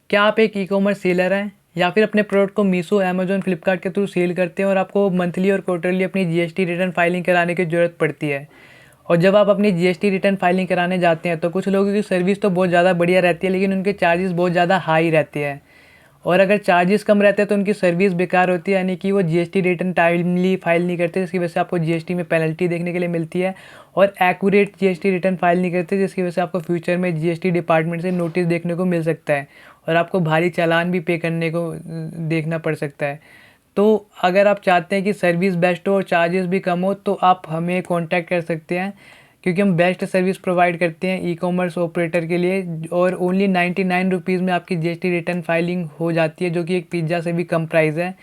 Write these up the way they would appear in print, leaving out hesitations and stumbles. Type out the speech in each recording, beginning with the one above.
क्या आप एक ई-कॉमर्स सेलर हैं या फिर अपने प्रोडक्ट को मीशो, अमेज़न, फ्लिपकार्ट के थ्रू सेल करते हैं और आपको मंथली और क्वार्टरली अपनी जीएसटी रिटर्न फाइलिंग कराने की ज़रूरत पड़ती है। और जब आप अपनी जीएसटी रिटर्न फाइलिंग कराने जाते हैं तो कुछ लोगों की सर्विस तो बहुत ज़्यादा बढ़िया रहती है, लेकिन उनके चार्जेस बहुत ज़्यादा हाई रहते हैं। और अगर चार्जेस कम रहते हैं तो उनकी सर्विस बेकार होती है, यानी कि वो जीएसटी रिटर्न टाइमली फाइल नहीं करते, जिसकी वजह से आपको जीएसटी में पेनल्टी देखने के लिए मिलती है। और एक्यूरेट जीएसटी रिटर्न फाइल नहीं करते, जिसकी वजह से आपको फ्यूचर में जीएसटी डिपार्टमेंट से नोटिस देखने को मिल सकता है और आपको भारी चालान भी पे करने को देखना पड़ सकता है। तो अगर आप चाहते हैं कि सर्विस बेस्ट हो और चार्जेस भी कम हो तो आप हमें कांटेक्ट कर सकते हैं, क्योंकि हम बेस्ट सर्विस प्रोवाइड करते हैं ई कॉमर्स ऑपरेटर के लिए। और ओनली 99 रुपीज़ में आपकी जीएसटी रिटर्न फाइलिंग हो जाती है, जो कि एक पिज़्ज़ा से भी कम प्राइस है।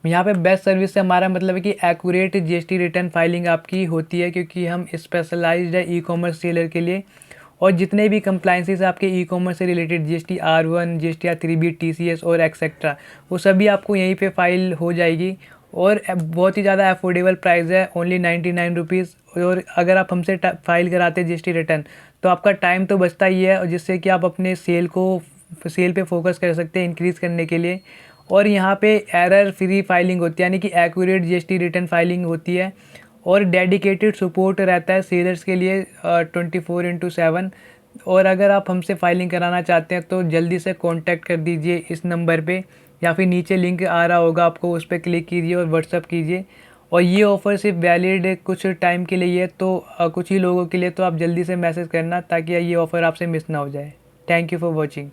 यहाँ पे बेस्ट सर्विस से हमारा मतलब है कि एक्यूरेट जीएसटी रिटर्न फाइलिंग आपकी होती है, क्योंकि हम स्पेशलाइज्ड है ई कॉमर्स सेलर के लिए। और जितने भी कंप्लाइंसेस आपके ई कॉमर्स से related GST R1, GST R3B, TCS और एक्सेट्रा, वो सभी आपको यहीं पे फाइल हो जाएगी। और बहुत ही ज़्यादा अफोर्डेबल प्राइस है, ओनली 99 रुपीज़। और अगर आप हमसे फाइल कराते हैं जीएसटी रिटर्न तो आपका टाइम तो बचता ही है, और जिससे कि आप अपने सेल पे फोकस कर सकते हैं इंक्रीज़ करने के लिए। और यहाँ पे एरर फ्री फाइलिंग होती है, यानी कि एक्यूरेट जीएसटी रिटर्न फाइलिंग होती है। और डेडिकेटेड सपोर्ट रहता है सेलर्स के लिए 24/7। और अगर आप हमसे फाइलिंग कराना चाहते हैं तो जल्दी से कांटेक्ट कर दीजिए इस नंबर पे, या फिर नीचे लिंक आ रहा होगा, आपको उस पर क्लिक कीजिए और व्हाट्सअप कीजिए। और ये ऑफ़र सिर्फ वैलिड कुछ टाइम के लिए है, तो कुछ ही लोगों के लिए, तो आप जल्दी से मैसेज करना ताकि ये ऑफ़र आपसे मिस ना हो जाए। Thank you for watching.